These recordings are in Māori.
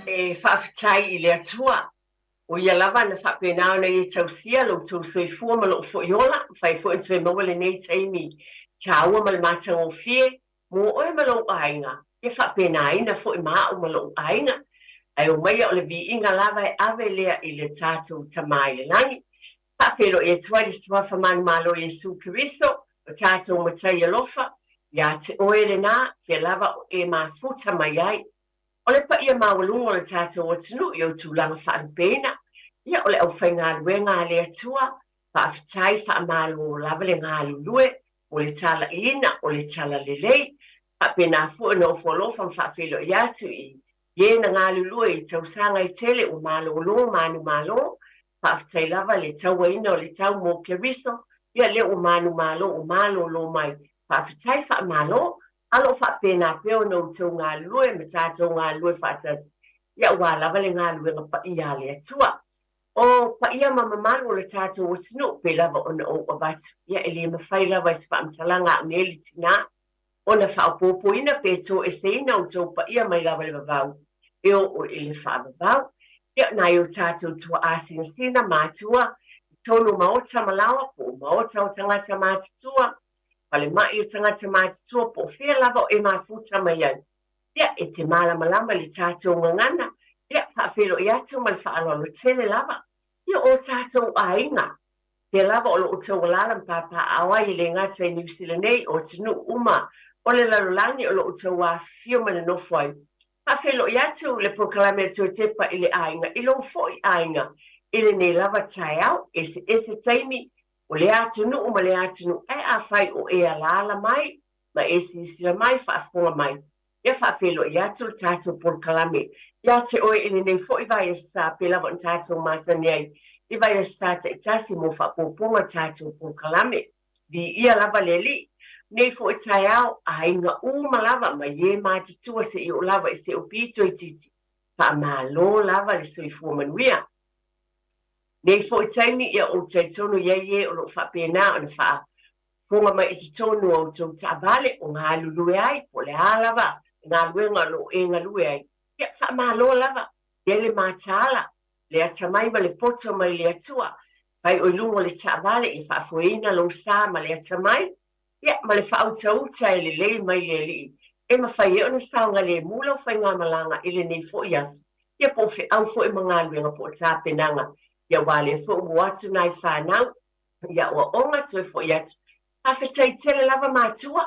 whaafitai I le atua. O ia lava na whapena na I tausia lo tau soi fua ma lo fo iola, whai fo ensoi mawale nei taimi tāua ma le mātang o fie, mo oe ma lo ainga, ia whapena ina fo I maa o ma lo ainga, ai o mai o le vi inga lava ave lea I le tātou tamai le langi, whawhelo e tuari swa whamanu malo Jesu Kiriso, o tātou matai alofa, ia te oe le nā, fia lava o e maa futa mai ai, o le pa ia mawalunga o le tātou o tunu I o tūlanga whaarupena, ia o le au whai ngā lue ngā le atua, whaafitai whaamalu lava le ngā lulue, o le tala ina, o le tala lelei, whapena fua no wholofa whaafelo I atu I, ie na ngā lulue I tausanga I tele o malo lo, manu malo, whaafitai lava le taua ina o le tau mo Keriso, ia le o manu malo o malo lo mai, whaafitai whaamalo, alo whapena peo no tau ngā lue, me tātou ngā lue whaatas, ia ua lava le ngā lue ngā pa ia le atua. O pa ia mamamalu o le tātou o tino, pe lava o na o abatu, ia ele mawhai lava I whaamtalanga o neli tina, o na whaapopo ina pe tō e seina o tō pa ia mai lava le vavau, e o ele whaamavau, ia na i o tātou tua asina sina mātua, tonu maota malawa po, maota o tangata mātua, pale mai o tangata mātua po, whea lava o e mafuta mai ai, ia e te malama le tātou ngangana, ia whaafelo I atu mai whaaloalo tele lava, ia o tātou ainga, te lava o lo tau lalam papa awa I le ngata I New Zealand nei o tinu uma, o le lalulangi o lo tau a fio mana nofwai. Whaafelo I atu le proklame to Tepa I le ainga, I lo foi ainga, I le ne lava tai au, ese taimi, o le atu nu uma le atu nu, e a whai o e alala mai, ma esi isira mai whaafonga mai. Ia whaafelo I atu le tātou proklame, ia te oe I le nei foi vai sa pe lava n tātou masani ai, I vai sa te tasi mo whapoponga tātou proklame, di ia lava le li, nei foi tai au, a inga uma lava, ma ie mātitua se I o lava I se o pito I titi, pa malo lava le soi fuamanuia. Nei foi taimi ia o te tonu ie o lo whapena o na wha, fonga mai I te tonu o tau tabale o ngā lulue ai, po le alava, ngā luenga lo e ngā lue ai, ia wha malo lava, ia le mātala, le atamai ma le poto mai le atua, pai o lungo le tabale I whaafuina lo sa ma le atamai, ia ma le whautauta I le lei mai le li, e ma whai e ona saunga le mula o whai ngā malanga I le nei fo I asu, ia po whi au fo I mga luenga po tāpenanga, ia wale fo o atu nai whanau, ia o onga tue fo I atu, hawhetai tele lava mātua,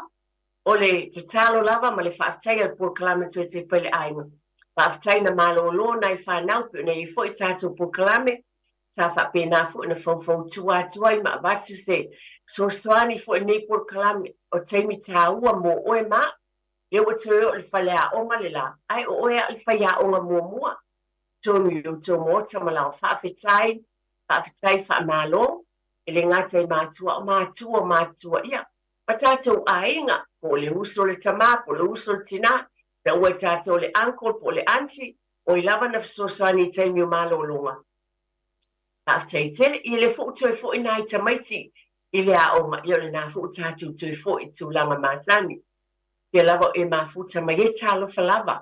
o le te talo lava ma le whaafitai al proklame tue te pele ainga. Whaafitai na malo lo nai whanau, pe nei fo I tātou proklame, sa whapena fo na fau tua I ma avatu se, so swani fo nei proklame, o teimi tāua mo oe ma, e o te o le whale a onga le la, ai o oe a le whai a onga mua, tonu I o tō mōta ma lau whaafitai whaamalo, e le ngata I mātua ia. Pa tātou ainga, po le uso le tama, po le uso le tina, ta ua tātou le uncle, po le auntie, o I lava na fisosani taimi o malo longa. Whaafitai tele, I le fo tue fo I nai tamaiti, I le a onga, I o le nā fo tātou tue fo I tūlanga mātani. Pia lava e mafuta mai e talo falava.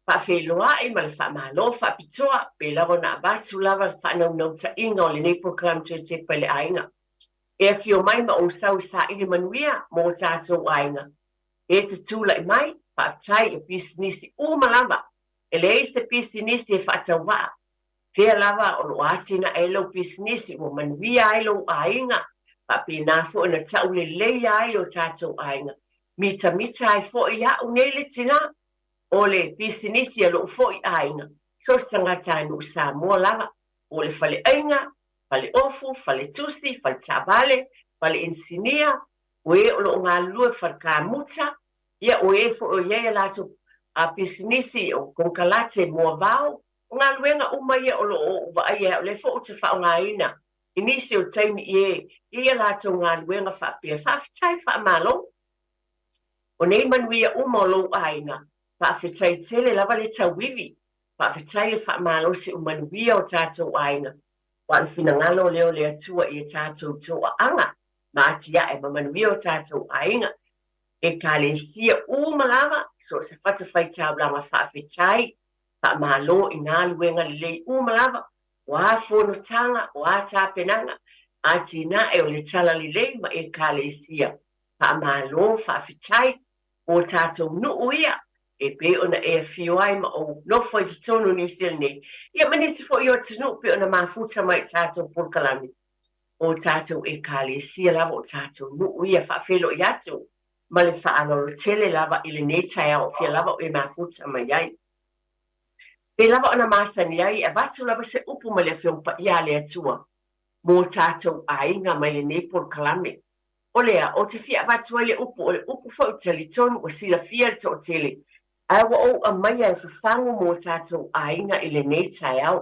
Whaafeloa I ma le whaamalo, whaapitoa, pe lava na abatu lava whaanau ta inga o le nei program tue te pele ainga. E a fio mai ma o sau sa ili manuia mo tātou ainga. E te tūla I mai, whaatai e pisinisi o malava. E le eise pisinisi e whaatawa. Fea lava o lo atina e lo pisinisi o manuia e lo ainga. Whaapena fo na taule leia ai o tātou ainga. Mita ai fo ia o nele tina. O le pisinisi a lo fo I ainga. So tangata anu Samoa lava. O le fale ainga, fale ofu, fale tusi, fale tabale, fale insinia, o e o lo ngā lue fale kāmuta, ia o e fo o ia lato a pisinisi o konkalate mua vau, o ngā luenga uma ia o lo o vaia, o le fo o te whao ngā ina, inisi o taimi ia lato ngā luenga whapia, whaafitai whaamalo, o nei manuia uma o lo ainga, whaafitai tele lava le tawiwi, whaafitai le whaamalo si o manuia o tātou ainga, wan fina ngalo leo le atua I tātou toa anga, ma atia e mamanuia o tātou ainga, e ka le sia umalava, so se whatawhai tāulanga whaafetai, malo ina luenga le umalava wa fono tanga wa tapenanga atina e o le tala le ma e kalesia malo fa fitai o tato no uia e pe ona e fioi ma o no foi de tono ni silne ia manisi fo yo tino pe ona mafuta mai tato por kalami o tato e kalesia lava o tato no uia fa felo yato ma le fa alo tele lava ile neta ya o fia lava e mafuta mai ai pe lava ona masani ai e vatu lava se upu ma le fiompa ia le atua mo tato ainga mai le nei por kalami o lea o te fia vatu ai le upu fo tali tonu o sila fia to tele awa o a mai e fango mo tato ainga ile neta ya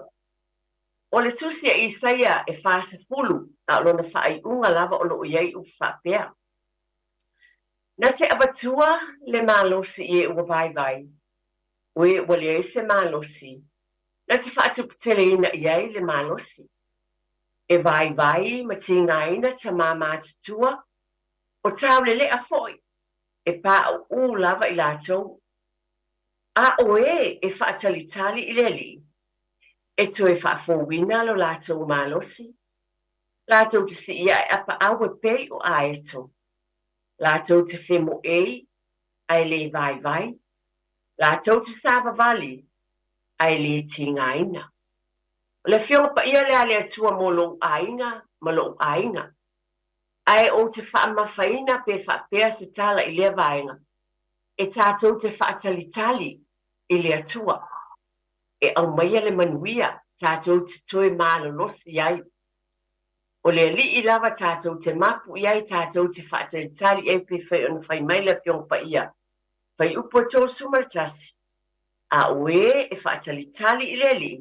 o le tusia Isaia e fase fulu a lona fai unga lava o lo iei u fapea na te abatua le malosi e ua vai we wale e se malosi na te fatu tele ina iei le malosi e vai ma tinga ina ta mama tua o tau le a foi e pa u lava i latou a oe e faatalitali i le li e to e faafouina lo latou malosi latou te si ia e apa aue pei o aeto latou te femo ei ai le vai latou te savavali ai le tingaina o le fionga pa ia le ale atua mo lou ainga ma lou ainga ai o te faamafaina pe faapea se tala i le vaenga e tatou te faatalitali i le atua e au maia le manuia tatou te toe malolosi ai o le alii lava tatou te mapu i ai tatou te faatalitali e pe fai ona fai mai le fionga pa ia fai upo tō sumaratasi a ue e faatalitali i le alii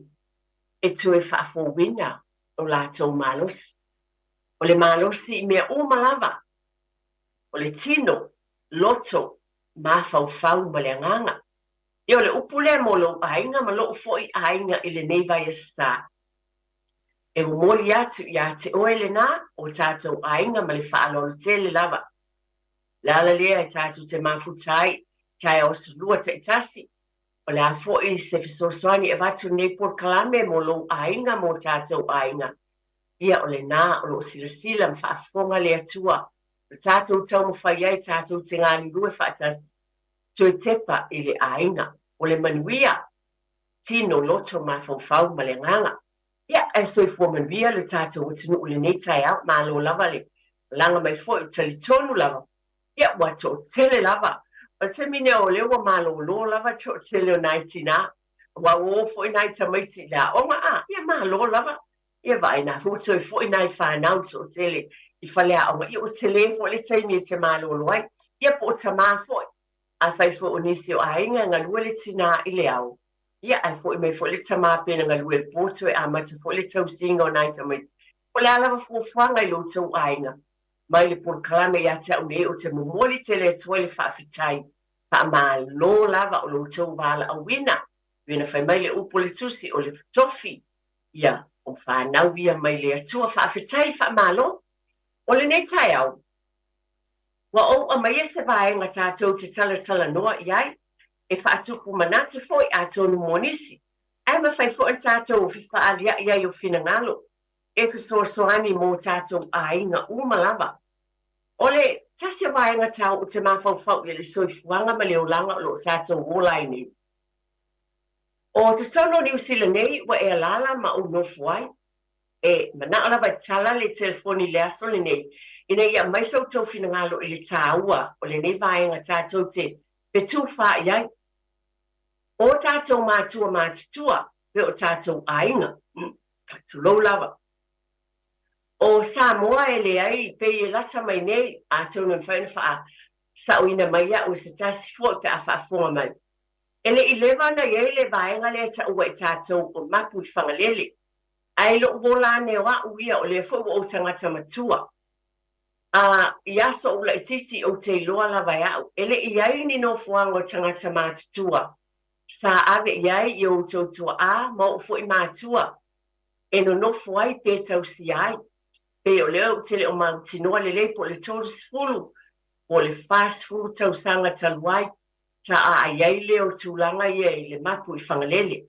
e toe faafouina o latou malosi o le malosi i mea uma lava o le tino loto mafaufau ma le agaga ia o le upu lea mo lou aiga ma loo foʻi aiga i lenei vaiasā e momoli atu iā te oe lenā o tatou aiga ma le faalolotele lava le ala lea e tatou te mafuta ai tae o solua taʻitasi o le a foʻi se fesoasoani e vatu nei polokalame mo lou aiga mo tatou aiga ia o lenā o loo silasila ma faafofoga le atua o tatou taumafai ai tatou te galulue faatasi toe tepa i le aiga o le manuia tino loto mafaufau ma le agaga ia e soifua manuia le tatou atunuu lenei taeao malo lava le laga mai foʻi o talitonu lava ia ua toʻatele lava o te mine o lea ua malōlō lava toʻatele o naitinā ua ō foʻi nai tamaiti i le aʻoga a ia malo lava ia vaina futo i foʻi nai fanau toʻatele i fale aʻoga ia ua telē foʻi le taimi e te malōlō ai ia po o tamā foʻi a fai foʻi o nisi o aiga galua le tinā i le au ia ai foʻi mai foʻi le tamā pena galua le poto e amata foʻi le tausiga o nai tamaiti o le a lava fuafuaga i loutou aiga mai le polokalame iā te aʻunei o te momoli tele atua i le faafetai faamālō lava o loutou valaauina pena fai mai le upu le tusi o le tofi ia o fanau ia mai le atua faafetai faamālō o lenei taeau ua oua mai e se vaega tatou te talatalanoa i ai e faatupu manatu foʻi a tonu monisi ae mafai foʻi tatou fifaaliaʻi ai o finagalo e fesoasoani mo tatou aiga uma lava o le tasi a vaega tau o te mafaufau i le soifuaga ma le olaga o loo tatou ola ai nei o te tono o niusila nei ua e alala ma ou nofu ai e manaʻo lava e tala le telefoni le aso lenei ina ia mai soutou finagalo i le tāua o lenei vaega tatou te petufā i ai o tatou matua matutua pe o tatou aiga katulou lava o Samoa e leai pei e lata mai nei a tonu na whaina wha sauina mai a o se tasi fōi pe a whaafonga mai. E le i lewa na iei le vaenga le ta ua i tātou o mapu i whangalele. Ai lo wola ne wa uia o le fōi o tangata matua. I aso o la ititi o te loa la vai au. E le i ai ni no fuanga o tangata mātutua. Sa ave iai i o tautua a ma o fōi mātua. E no no fuai pe tau si ai. Pe o leo tele o mautinoa le le po le tōru sifuru, o le whasifuru tau sanga taluai, ta a iai leo tūlanga ia i le mapu i whangalele.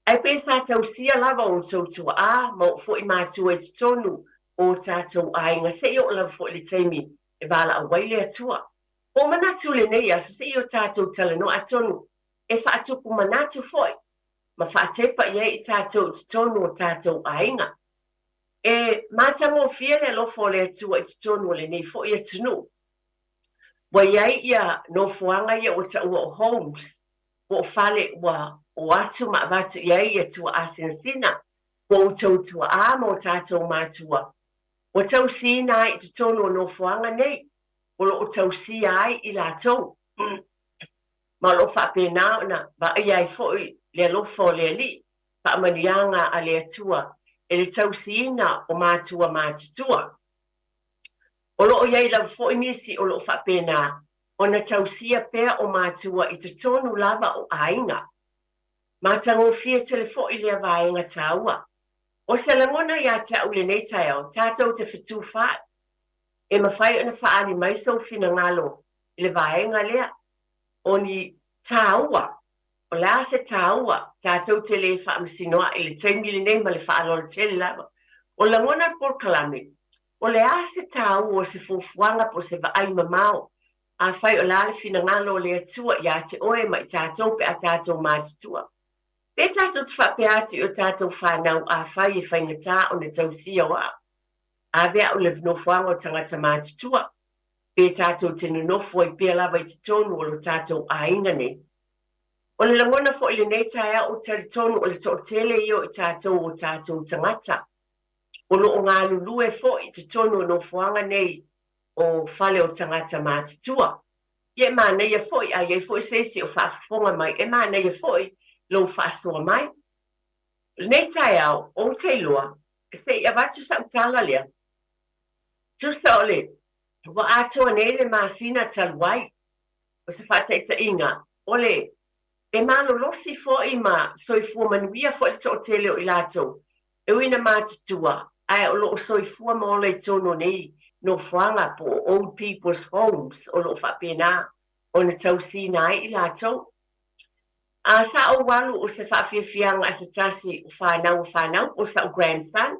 Ai pesa tausia lava o tautua a ma fo I mātua e tonu o tātou ainga se o la fo le taimi e wala a waile atua. O manatu le nei aso se o tātou talano atonu e whaatuku manatu foi. Ma whaatepa I tātou tonu o tātou ainga. E mātango fia le lofo le atua I tonu le nei fo I atunu. Wa iai ia no fuanga ia o ta ua homes o fale wa o atu ma vatu iai ia tua asensina o tautua a mo tātou mātua. O tau sina I te tono no fuanga nei o lo tau si ai I lātou. Ma lo whapena na ba iai foi le lofo le li pa manianga a le atua e le tau sina o mātua mātutua. O lo iai la foi misi o lo whapena o na tausia pea o mātua I te tonu lava o ainga. Mātango fia telefo I lea vaenga taua. O se langona ia te au le nei taeo, tātou te whitu whae. E mawhai ana whaani mai sau fina ngalo I le vaenga lea. O ni taua, o la se taua, tātou te le wha amsinoa I le taimili nei ma le whaalola tele lava. O langona por kalame, o le ase taua o se fufuanga po se vaai mamao. A whai o lale fina ngalo le atua ia te oe mai tātou pe a tātou mātutua. Te tātou te whapeati o tātou whanau a whai e whaingata o na tausia o a. A vea o le vnofuanga o tangata mātutua. Pe tātou te nunofo I pia lava I te tonu o lo tātou a inga ne. O le langona fo I le nei taia o tari tonu o le to tele I o tātou tangata. O lo o ngā lulu e fo I te tonu o nofuanga nei o fale o tangata mātutua. Ie mā nei e foi, a ie foi sesi o whaafonga mai, e mā nei e foi, lo whaasoa mai. Nei tai au, o te lua, se ia watu sa utala lea. Tu sa ole, wa atoa nei le mā sina taluai, o se whataita inga, ole, e mā lo losi foi ma soifua manuia foi le to tele o ilato, e wina mātutua, ai o lo soifua ma ole tono nei, no whanga po old people's homes o lo whapena o na tausi nai I lātou. A sa o walu o se whawhiawhianga a se tasi o whanau o sa o grandson.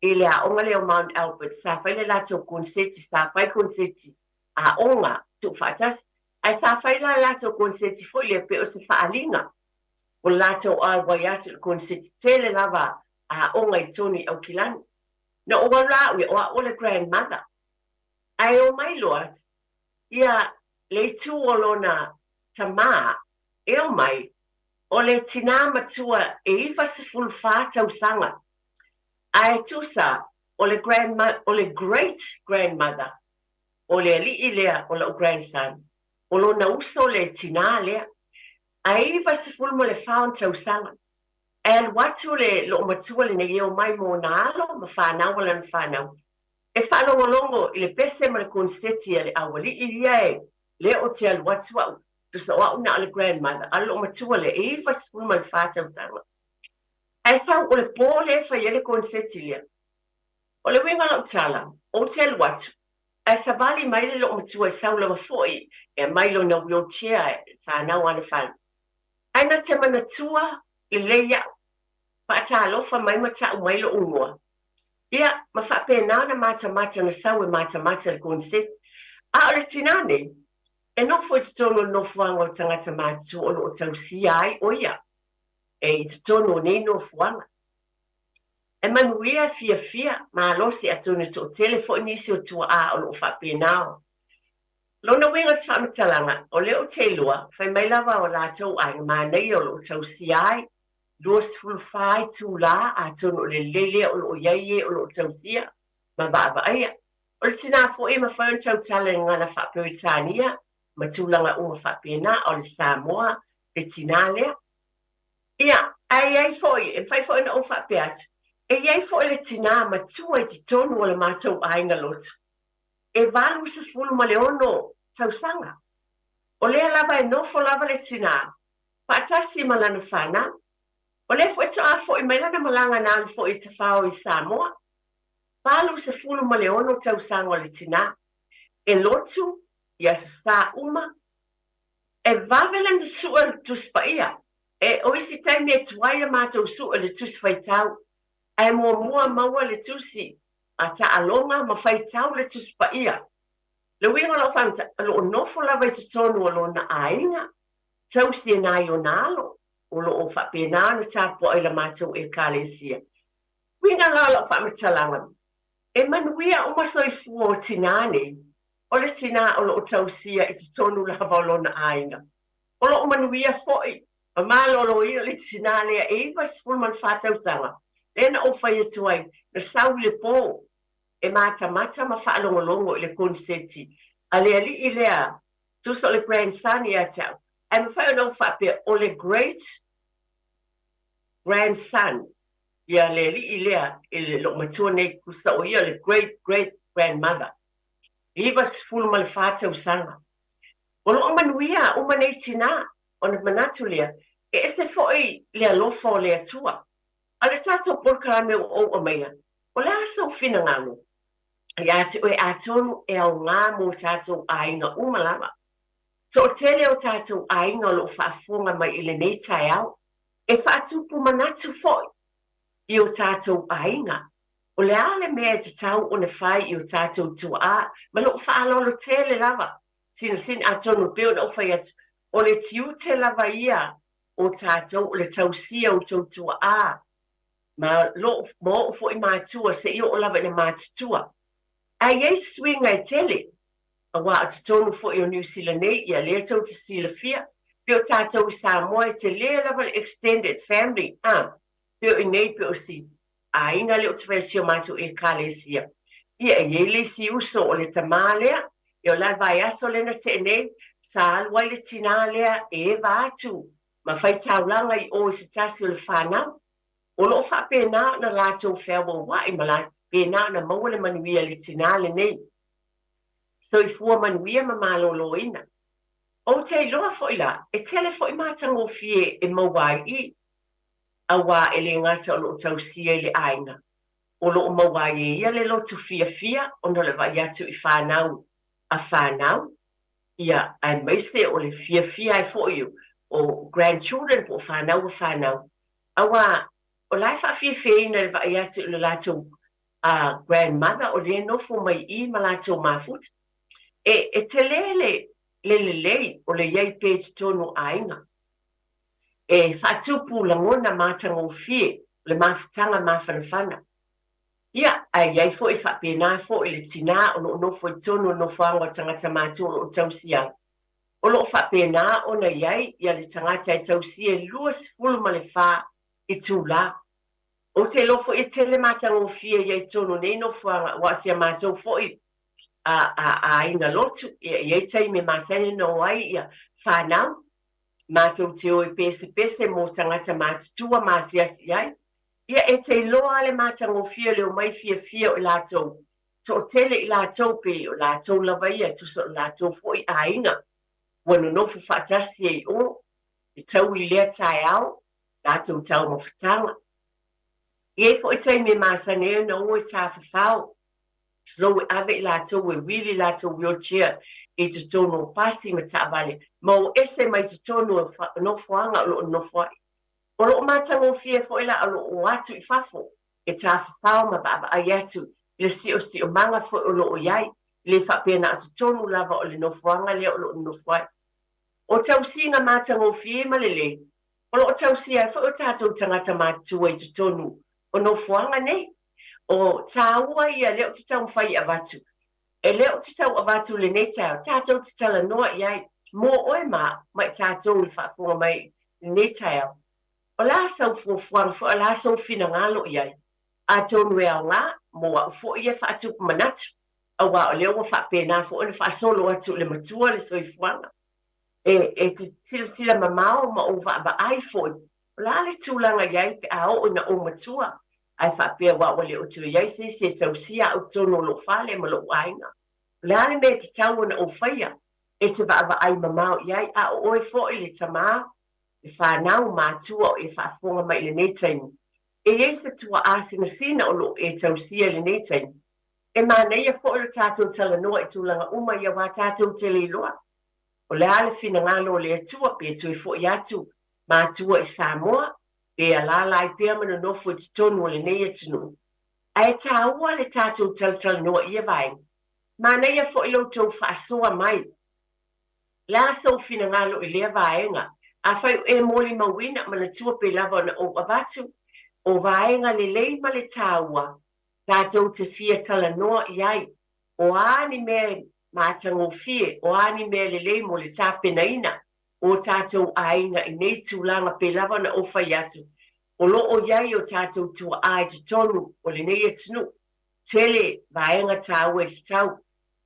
I le a onga leo Mount Albert sa whai le lātou konseti, sa whai konseti a onga tu whatas. Ai sa whai la lātou konseti fo le pe o se whaalinga. O lātou a waiatu konseti tele lava a onga I toni au kilani. Na o wala ui o le grandmother. Ai o mai Lord, ia le tu o lona tama, e o mai, o le tina matua e iwa se fulfa tau sanga. Ai tusa, o le great grandmother, o le li lea o le grandson, o lona uso le tina lea, ai iwa se fulmo le faun tau sanga. El watu le lo matua le ne o mai mo na alo ma whanau wala na whanau. E whanongolongo I le pese ma le konseti le awali I liae le o te alu watu au. Tusa o na le grandmother, alo matua le e fasfulu ma le whatau tanga. Ai sa o le po le whai le konseti lea. O le winga lau tala, o te alu watu. Ai sa vali mai le lo matua sau lava foi, e mai lo na wheelchair whanau ana whanau. Ai na te manatua I le ia Pata alofa mai mata mai lo ungoa. Ia, ma whapena na mata na sau e mata le konset. A ora tinane, e no fo te tono no fuanga o tangata matu o lo tau si ai o ia. E te tono nei no fuanga. E manuia fia, ma alosi a tono to telefoni si o tua a o lo whapena o. Lona winga si whamatalanga, o leo te lua, whai mai lava o la tau ai ma nei o lo tau si ai. Dos fulfai tu la a tono le lele o lo iaie o lo tausia ma baba aia o le tina fo e ma whaun tau tala ngana whaperitania ma tūlanga o ma whapena o le Samoa le tina lea ia ai foi e whai foi na o whapeat e iai foi le tina ma tua I te tonu o le mātou ainga lotu e valu se fulu ma le ono tausanga o lea lava e nofo lava le tina paatasi ma lana whana O le fo a fo I mai lana malanga na fo I te whao I Samoa. Palu se fulu ma le ono tau sango le tina. E lotu, ia se sa uma. E vavelan de sua tu spaia. o isi taimi e tuai mātou su o le tusi whaitau. E mua maua le tusi a ta alonga ma whaitau le tusi pa ia. Le winga lo whansa, lo nofo la wai te tonu o lo na ainga. Tau si na i o nalo, o lo o whapena na ta po ila mātou e kālesia. Winga la lo whamatalanga. E manuia o masoi fua o tinane, o le tina o lo o tau sia i te tonu la o lo na ainga. O lo o manuia foi, a malo lo ina le tina lea e was fulman whatau sanga. Lena o whai atuai, na sau le pō, e mata ma whaalongolongo i le konseti. A lea li i lea, tuso le grandson i a tau. E ma whai o whapea o le great grandson, ia le li i lea, i le lo matua nei kusa o ia le great grandmother. I was fulman whatau sanga. O lo manuia, o manei tina, o na manatu lea, e se foi lea lofa o lea tua. A le tato porkarame o mea, o le aso fina ngano. Ia te oe atonu e au ngā mō tato ainga umalama. So o tele o tato ainga lo whaafonga mai ile nei tai au, e whaatupu manatu foi i o tato ainga. O le ale mea te tau o ne whai i o tato tua a, ma lo whaalolo tele lava. Sina atonu peo na uwhai atu, o le tiu te lava ia o tato o le tausia o tua a. Ma lo mo fo I mātua se I o lava na mātua. Ai ei swinga e tele. A wā atu tonu fo I o New Zealand nei, ia lea tau te sila fia. Peo tātou I Samoa te lea lava extended family. Peo I nei peo si. A inga leo te whaisi o mātou e kālesia. Ia e ei le si uso o le tamālea. Ia o lai vai aso lena te nei. Sa alwai le tina lea e vātu. Ma whai taulanga I o se tasi o le whanau. O lo whapena na lātou whēwa wai ma la pena na maua le manuia le tina le nei. So I fua manuia ma malolo ina. O te loa fo I la, e tele fo I mātango fie e mawai I. A wā e le ngata o lo tau sia I le ainga. O lo mawai e ia le lotu fia, o no le vai atu I whanau. A whanau, ia ai meise o le fia ai fo I o grandchildren po whanau. A wā, o lai whawhiawhiina le vai atu le lātou grandmother o le nofo mai I ma lātou mawhut. E te le o le iei page tonu ainga. E whatupu langona mātango fie le mawhutanga mawhanawhana. Ia, ai iei fo I whapena fo I le tina o lo nofo I tonu o nofo anga tangata mātou o tausia. O lo whapena o na iei ia le tangata I tausia luas fulu ma le wha I tūla. O te lofo I tele mātango fie iei tonu nei nofo anga wasia mātou fo I a inga lotu, iei tei me masene no ai ia whanau, mātou te oi pese mō tangata mātutua māsiasi ai, ia e te loa ale mātango fia leo mai fia o lātou, so tele I lātou pe o lātou lava ia, tuso lātou fo I a inga, wano nofu whaatasi e o, I tau I lea tai au, lātou tau mawhatanga. Iei fo I tei me masene no oi tā whawhau, slow ave lātou e wili lātou wheelchair e te tono pasi ma ta vale. Mau ese mai te tono no fuanga o no fuai. O lo mātango fia fo ila o lo atu I fafo. E ta whao ma baba ai atu. Le si o manga fo o lo o iai. Le whapena atu tono lava o le no fuanga le o lo no fuai. O tau singa mātango fia ma le. O lo tau sia fo o tātou tangata mātua I te tono o no fuanga nei. O tāua ia leo te tau whai avatu. E leo te tau avatu le nei tau, tātou te tala noa iai, mō oe mai tātou I whaafonga mai nei tau. O la sau fuafuang, o la sau fina ngalo iai, a tonu e au ngā, mō a ufo ia whaatupu manatu, a wā o leo wa whaapena fo ane whaasolo atu le matua le soifuanga. E te sila mamao ma o whaaba ai fo, o la le tūlanga iai pe a o na o matua. Ai whapea wa wale o tui iai se tau sia au tono lo whale ma lo wainga. Le ale me te tau na o whaia, e te wa ai mamao iai a o oe fo I le tamā, e whanau mātua o e whaafonga mai le neitaini. E ei se tua asina sina o lo e tau sia le neitaini. E māneia fo o le tātou tala noa I tūlanga uma ia wā tātou te le loa. O le ale fina ngalo le atua pe tui fo I atu, matua I Samoa, pe ala lai pia mana nofo I tonu o le nei atunu. Ai tāua le tātou taltal noa ia vai. Mana ia fo ilo tau whaasoa mai. La sau fina ngalo I lea vaenga. A whai e moli mawina mana tua pe lava na o abatu. O vaenga le lei ma le tāua. Tātou te fia tala noa iai. O ani me mātango fie. O ani me le lei mo le tāpena ina. O tātou ainga I nei tūlanga pe lava na o whai atu. O lo o iai o tātou tua ai te tonu o le nei atinu. Tele vaenga tāua te tau.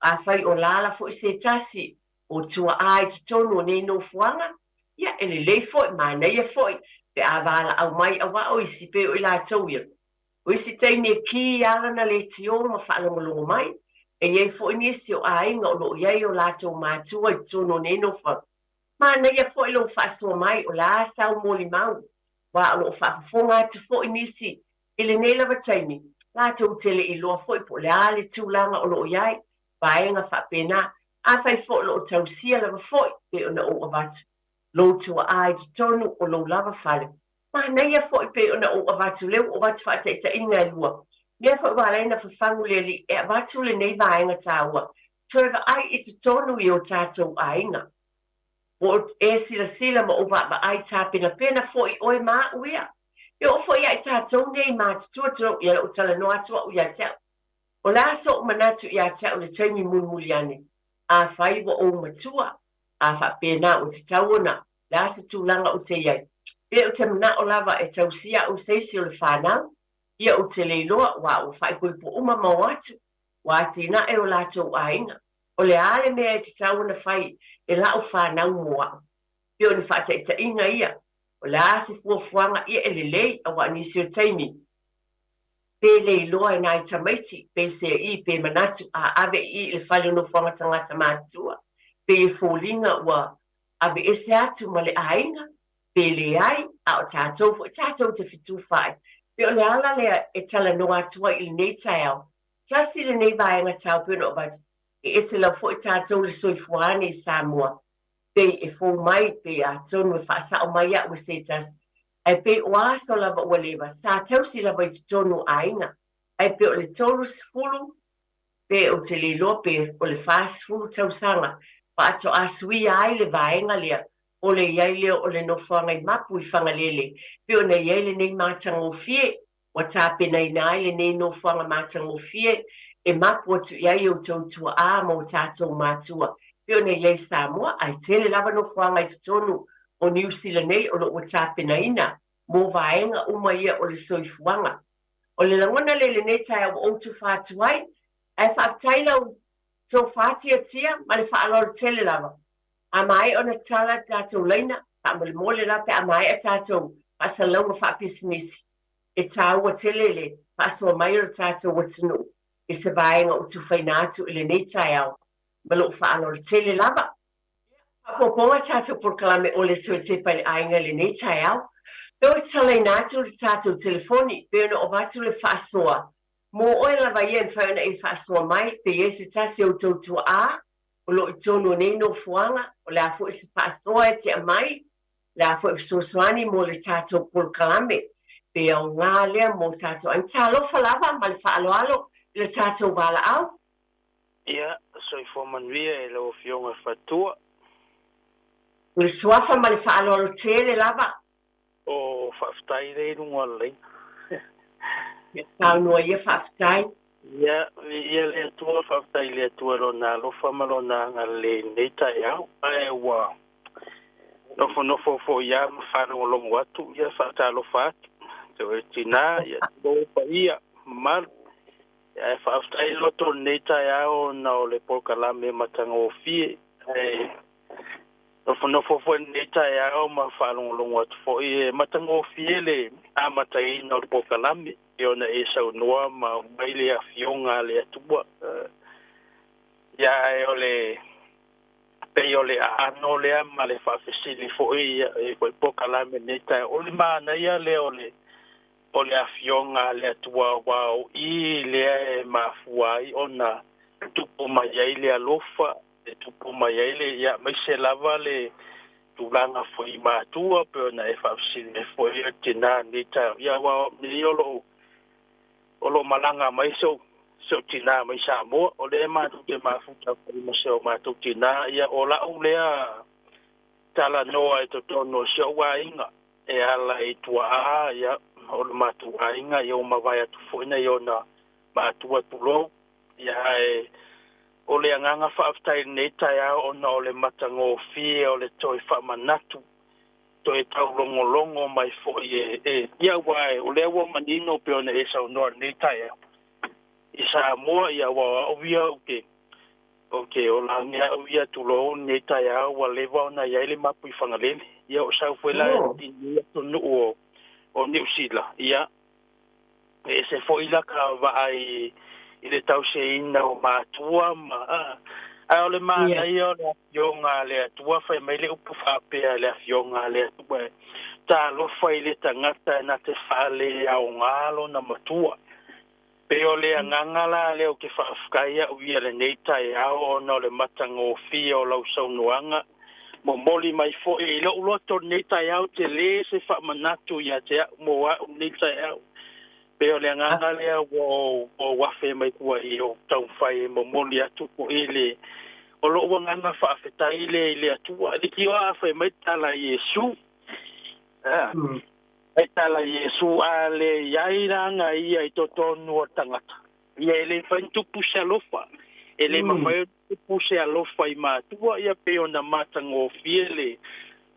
A whai o lala fo I se tasi. O tua ai te tonu o nei no fuanga. Ia ele lei foi, mana ia foi. Pe a wala au mai awa o isi pe o I la tau ia. O isi teine ki ala na le tio ma whaalongolongo mai. E iei foi ni isi o ainga o lo iei o la tau mātua I tonu o nei no fuanga. Mana ia foi lo whaasua mai o la sau moli mau. Wa o lo whaafonga te foi nisi. Ele nei lava taimi. La tau tele I loa foi po le ale tūlanga o lo iei. Vaenga whapena. A whai fo lo tau sia lava foi. Pe o na o avatu. Lo tua ai te tonu o lo lava whale. Mana ia foi pe o na o avatu leu o watu whateita inga lua. Mea foi wala ina whawhangu le li. E avatu le nei vaenga tāua. Toewa ai I te tonu I o tātou ainga. O e sila ma o wa ai tāpena pena foi oi mā uia. E o foi ai tātou nei mā te tuaturo ia o tala no atua uia tau. O la so manatu ia tau le taimi mulmuli ane. A whai wa o matua. A whapena o te tauona. La se tūlanga o te iai. E o te mana o lava e tau sia o seisi o le whanau. Ia o te leiloa wa o whai koi po uma mawatu. Wa tina e o lātou ainga. O le ale mea e te tauona whai. E la o whanau moa. Pio ni whateita inga ia. O la se fuafuanga ia e lelei a wa nisi o taimi. Pe leiloa e nai tamaiti. Pe se I pe manatu a ave I le whale no whanga tangata mātua. Pe e fōlinga ua ave ese atu ma le ainga. Pe le ai a o tātou te fitu whai. Pe o le ala lea e tala no atua I le nei tai au. Tasi le nei vaenga tau pēno o bati. E ese la fo I tātou le soifuane I Samoa. Pe e fō mai pe a tonu e whaasa o mai a ua se tasi. Ai pe o aso lava ua lewa. Sa tausi lava I te tonu ainga. Ai pe o le tolu sifulu. Pe o te leiloa pe o le whaasifulu tausanga. Pa ato asui ai le vaenga lea. O le iai leo o le nofuanga I mapu I whangalele. Pe o na iai le nei mātango fie. Wa tāpena I nai le nei nofuanga mātango fie. E mapu atu iai o tautua a mo tātou mātua. Pe o na iai Samoa. Ai tele lava nofuanga I te tonu. O New Zealand nei o lo o tāpena ina. Mo vaenga uma ia o le soifuanga. O le langona le nei tai o tu whātuai. Ai whaaftaila o tō whātia tia. Ma le whaalora tele lava. A mai o na tala tātou leina. Pa mole mole la pe a mai a tātou. Pa sa launga whaapisinisi. E tāua telele. Pa soa mai o tātou watunu. E se vaenga o tu whainatu i le nei tai au. Ma lo whaalora tele lava. Poponga tātou por kalame o le soi Tepa le ainga le nei tai au. Pe o talai nātou le tātou telefoni. Pe ona o vatu le whaasoa. Mo oe lava ien whaona e whaasoa mai. Pe e se tasi o tautua a. O lo I tonu nei no fuanga. O le afu e se whaasoa e te amai. Le afu e sosoani mo le tātou por kalame. Pe au ngā lea mo tātou. Ang tālo whalava ma le whaaloalo. Le tātou wala au. Ia, soi fomanuia e lau fionga whatua. Le suafa ma le whaaloalo tele lava. O whaftai rei runga lei. Tau noa ia whaftai. Ia le atua whaftai le atua lo nā lofa malo nā ngā le neita iau. Ai ua. Nofo fo ia ma whanau longo atu. Ia whatalo whatu. Te o tina, ia tō pa ia. Maru. Ia whaftai loto neita iau na o le polkalame matanga o fie. Ai nofo fo neita iau ma whanau longo atu fo i matanga o fie le amatai na o le polkalame. Ia na e sau noa ma maile a fionga le atua. Ia e ole pe ole ano le ma le whawhisili fo i e koe pokalame neita. Ole maana ia le ole a fionga le atua wao I le e mafuai ona tupu mai ai le alofa. E tupu mai ai le ia maise lava le tulanga foi matua pe na e fafsine foi tina ni ta ya wa ni olo malanga mai so tina mai Samoa o le ma tu ke mafuta ko mo so ma tu tina ya ola ulea tala noa e totono so wa inga e ala e tua ya o ma tu inga yo ma vai atu foi na yo na ma tu tulo ya e o le anganga whaaftai nei tai au o na o le matango fie o le toi whamanatu toi tau longo mai fo ia wai o le awa manino pe o na e sau noa nei tai au i Samoa ia wa ovia o la ngea ovia tulo nei tai au wa lewa o na iai le mapu i whangalele ia o sau fuela i tonu o New Zealand ia e se fo ila ka vai i le tau se ina o mātua a o le mana i o le afionga le atua whai mai le upu whapea le afionga le atua tā lofa i le tangata na te whale au ngalo na matua pe o le angangala le o ke whaafkaya uia le neitai ao o na o le matango fia o lau saunuanga mo moli mai fo i lo uloto neitai ao te le se whaamanatu ia te mo wa neitai ao pe o le nganga lea o wafe mai kua i o tau whai mo moli atu ko ele o lo ua nganga whaafetai le atua li ki o awhai mai tala Yesu mai tala Yesu a le iairanga ia i totonu o tangata ia ele whaintupu se alofa ele mawhai tupu se alofa i mātua ia pe o na matango fiele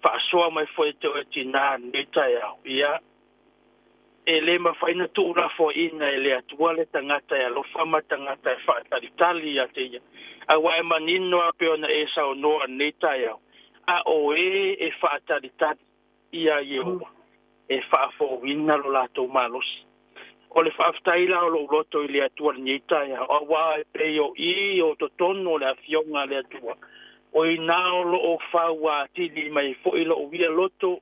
whaasoa mai fo e te o tina netai au ia ele mawhaina tu ura fo ina ele atua le tangata e alofa ma tangata e whaatalitali a te ia. A wae manino a peona e sao noa netai au. A o e whaatalitali ia Yehowa. E whaafo wina lo lato malosi. O le whaaftaila o lo uloto i le atua netai au. A wae peo i o totono le afionga le atua. O i nao lo o whaua tili mai fo ilo o via loto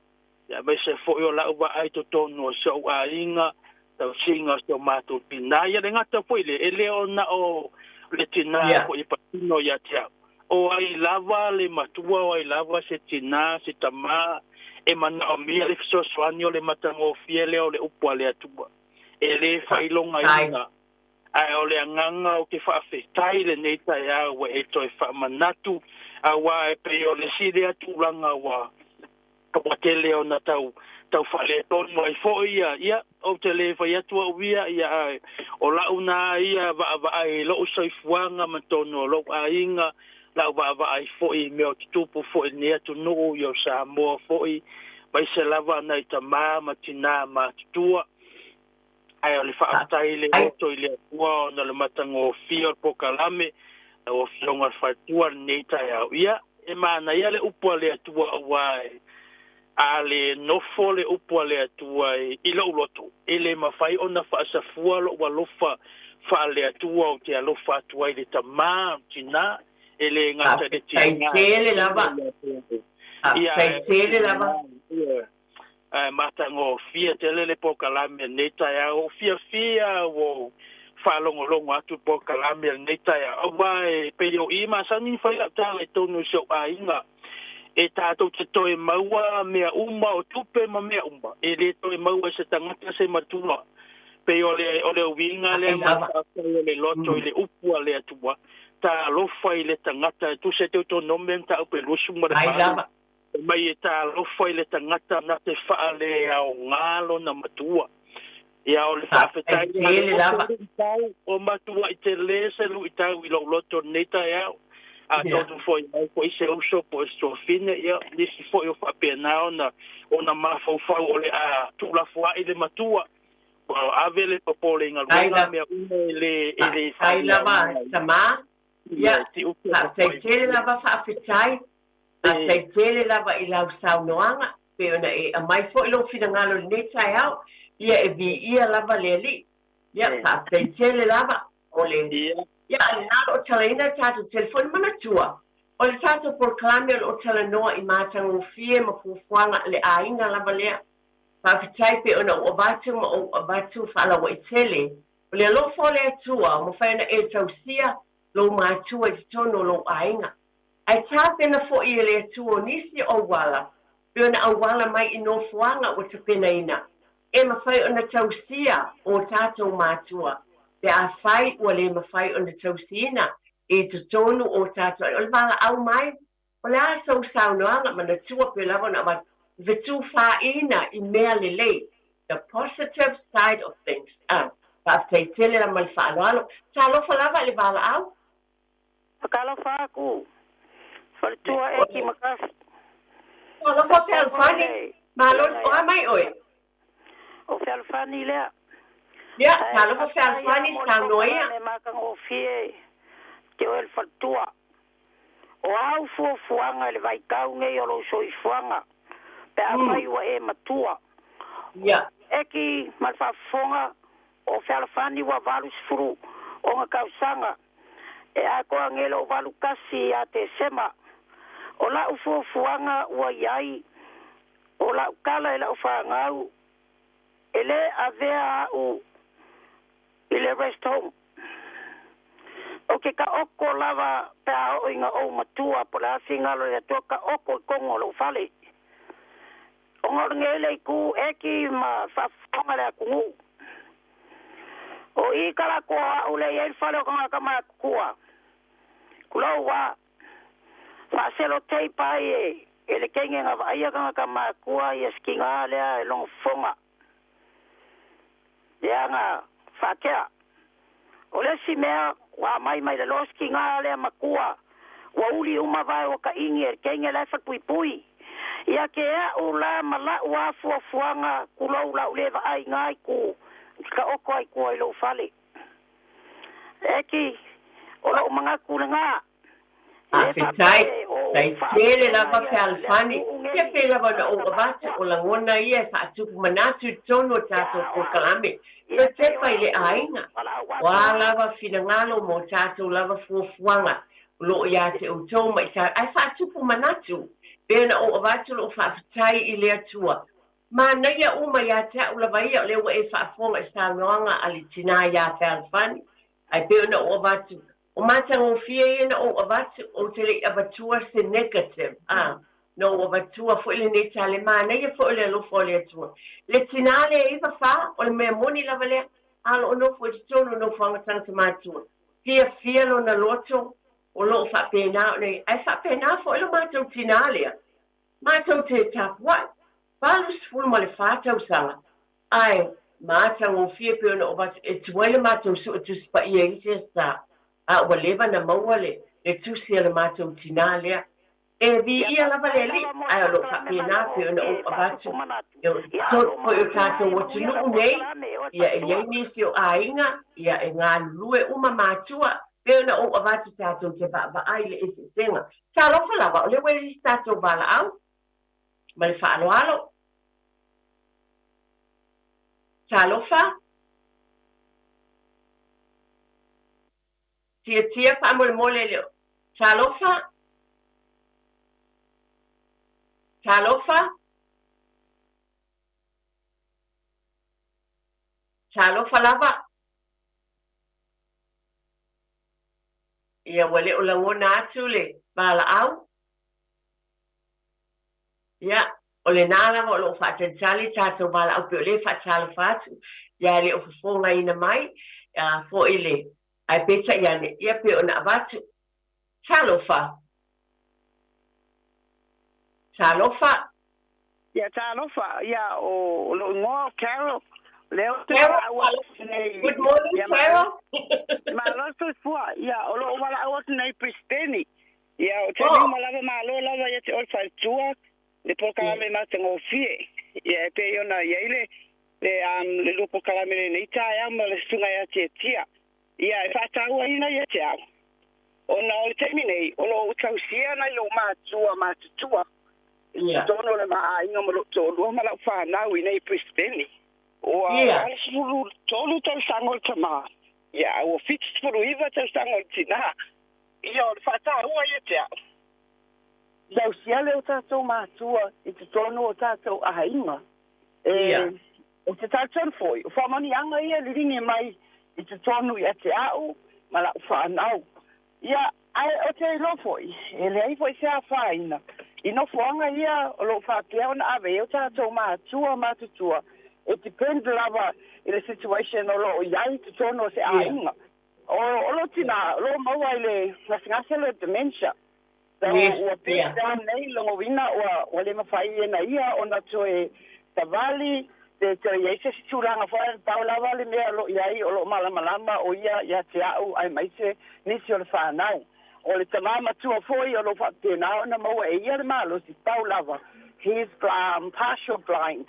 ya mai se fo yo la wa ai to tono so a inga tau singa so mato pina ya le ngata fo ile ele ona o le tina ko i patino ya tia o ai lava le matua o ai lava se tina se tama e mana o mi le so soanio le matango fiele o le upo le atua ele fa ilonga ina ai o le nganga o ke fa afetai le neita ya wa e toi fa manatu a wa e pe o le sile atu langa wa ka tele o na tau whale tono ai fo ia o tele whai atua uia ia o lau na ia va ai lo soifuanga ma tono lo a inga lau va ai fo i meo tupu fo i nea tu no yo Samoa fo i vai se lava na i ta ma tina ma tua ai o le whaatai le oto i le atua na le matango fio po kalame o fionga whaitua neita au ia e mana ia le upua le atua awai ale no fole upo le atua i lo loto ele mafai ona fa safua lo walofa fa le atua o te alofa atua i le tama tina ele ngata de tina tele lava tele lava matango fia tele le pokalame neta ya o fia o fa longo atu pokalame neta ya o vai pe yo i masani fa la tale tonu so ainga e tātou te toe maua mea uma o tupe ma mea uma. E le toe maua se tangata se matua. Pe o le winga le matata o le loto i le upua le atua. Tā lofa i le tangata tu se te to nomen ta upe lusu ma le mai e tā lofa i le tangata na te wha le au ngalo na matua. Ia o le whaafetai o matua i te le se lu i tau i lo loto neta iau. A todo foi se uso po sto fine ia nisi foi o papena ona mafo ole a tu la foi ile matua avele popole nga me ele ai lava tama ia tele lava fa fitai tele lava i lau saunoanga pe ona e mai fo ilo finangalo neta ia ia e vi ia lava leli ia tele lava ole ia na o tala tatu telefone mana tua o le tatu proclame o tala noa i mātango fie ma fufuanga le ainga lava lea pa fitai pe ona o batu ma o batu fala wa i tele o le alofo le atua mo whaina e tausia lo mātua i tono lo ainga Ai tāpena fo I le tuo nisi o wala. Pena au wala mai I no fuanga o te pena ina. E mawhai o na tausia o tātou mātua. Pe a whai ua le mawhai o na tausina. E te tonu o tātou. O le wala au mai. O le a sau saunoanga ma na tua pe lava na ma vitu whaina I mea le lei. The positive side of things. Whaaftei tele la mal whaaloalo. Tā lofa lava le wala au? Pakalo whaaku. Whalitua e ki makas. Tā lofa whalwhani. Malos o mai oe. O whalwhani lea. Ia, tā lofa whalwhani saunoia. Ne makang o fie. Te oel whalitua. O au fuafuanga le vaikau ngei o lo soi fuanga. Pe a mai ua e matua. Ia. Eki malwhafonga o whalwhani wa valu sifuru o ngā kausanga. E a koa ngelo walu kasi a te sema. O la ufuafuanga ua iai. O la ukala e la ufangau. Ele a vea au ile rest home. O ke ka oko lava pe a o inga o matua po la singalo e toa ka oko I kongo lo fale. O ngor ngele ku eki ma whafonga lea kungu. O I kala koa ule i fale o kanga kama kua. Kulau wa whaaselo Tepa e le kenge nga vaia kanga kama kua I skinga lea e long fonga. Lea nga whakea. O le si mea wa mai le loski ngā lea makua. Wa uli umawai o ka ingi e kenge lai whakpui pui. Ia ke ea o la mala ua fuafuanga kulau la ulewa ai ngai ku. Ka oko ai kua I lo fale. Eki, o la umanga kule ngā. A whetai, tai tele lava whalwhani. Ia pe lava na o wata o la ngona ia whaatupu manatu tono tātou ko kalame. Ka Tepa I le ainga. Wā lava whina mo tātou lava fuafuanga. Lo ia te o tau mai tā. Ai whaatupu manatu. Pena o wata lo whaafutai I le atua. Ma na ia uma ia te au lava ia o le wa e whaafonga sa noanga ali tina ia whalwhani. Ai pena o wata. O matanga o fie ina o avatu o te le avatua se negative. No o avatua fo ile ne tale mana ia fo ile lo fo le atua. Le tinale e iwa fa o le mea moni lava lea. Alo o no fo te tono no fanga tangata matua. Fia lo na loto o lo fa pena o ne. Ai fa pena fo ile matou tinale. Matou te tapua. Palus fulu ma le fatau sanga. Ai, matanga o fie pe ona o vatu. E tuele matou su o tuspa ia isi sa. A ua lewa na maua le tusi le mātou tina lea. E vi ia lava le li, ai alo whapena pe ona o abatu. Tot fo o tātou o tunu nei, ia e iei nisi o ainga, ia e ngā lue uma mātua, pe ona o abatu tātou te ba ai le ese senga. Tā lofa lava, o le wele tātou bala au, ma le whaalo alo. Tā lofa? Tia pa mole leo. Talofa? Talofa? Talofa lava? Ia wale o langona atu le bala au? Ia, o le nala o lo whaatantali tātou bala au pe o le whaatala whaatu. Ia le o fufonga ina mai, fo ile. Ai peta iane, ia pe ona avatu. Talofa. Talofa. Ia talofa, ia o lo ngō Carol. Leo Carol, good morning, Carol. Ma loto fua, ia o lo wala awat nei Pristeni. Ia o te ni malava malo lava ia te olfa tua, le pokalame matango fie. Ia pe ona ia ile le lupo kalame nei taia ma le sunga ia te tia. Ia e whātaua ina ia te au. O na o te minei, o lo utausia na i o mātutua. Ia. Tono le maa inga mo lo tōlua ma lau whānau i nei Pristeni. O alisfuru tolu tau sangol tama. Ia, o fitsfuru iwa tau sangol tina. Ia, o le whātaua ia te au. Iau siale o tātou mātua i te tono o tātou ahainga. Ia. O te tātou foi. O whamani anga ia liringi mai I te tonu I te au, ma la whanau. Ia, ai o te lo foi ele ai foi sa faina ino fuanga ia o lo fa ke ona ave o ta to ma tua ma tua it depends lava in a situation o lo iai to tono se ainga o lo tina lo maua ile na ngase le dementia so o te down nei lo wina o le mafai na ia ona toe tavali te ia se situlanga fa tau lava le mea lo iai o lo malama o ia te au ai mai se nisi o le whanau o le tamama tua foi o lo fa te na ona maua e ia le malo si tau lava he's partial blind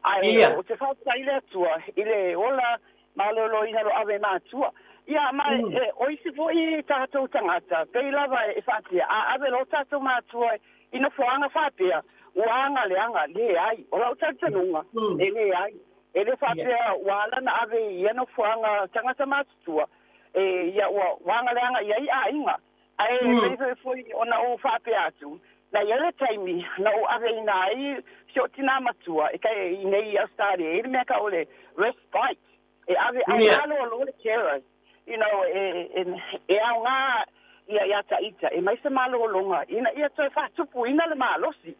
ai o te fa ile tua ile ola malo lo ina lo ave ma tua ia mai o isi foi tatou tangata pe lava e fatia a ave lo tatou ma tua ina foanga fatia uanga le ai o lo tatanunga ele ai ele fatia wala na ave ia no foanga tangata ma tua ia wanga le ia inga ai le foi ona o fatia atu na ele taimi na o ave nai shotina matua e kai nei a stari ele me ka ole respite e ave ai lo le carers you know nga ia taita e mai se malo longa ina ia to fa tupu ina le malosi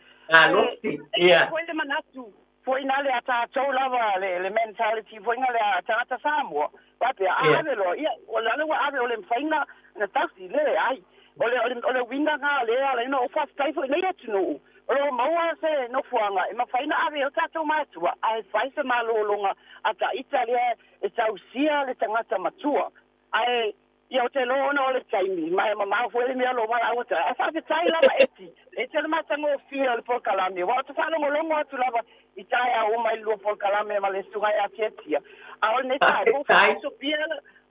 foi le manatu foi na le ata to lava le mentality foi na le ata Samoa pape ave lo ia o la le ave o le faina na taxi le ai o le winga nga le no fa stai foi nei atu o maua se no fuanga e mafaina ave o tato matua ai fai se malo longa ata italia e tausia le tangata matua ai ia o te loona o le taimi mai mama foi le mea lo wala o te a fa te tai lava eti e te mata ngo fia le polkalame wa te falo longo atu lava i tai a o mai lo polkalame ma le sunga ia tietia a o ne tai o fa so pia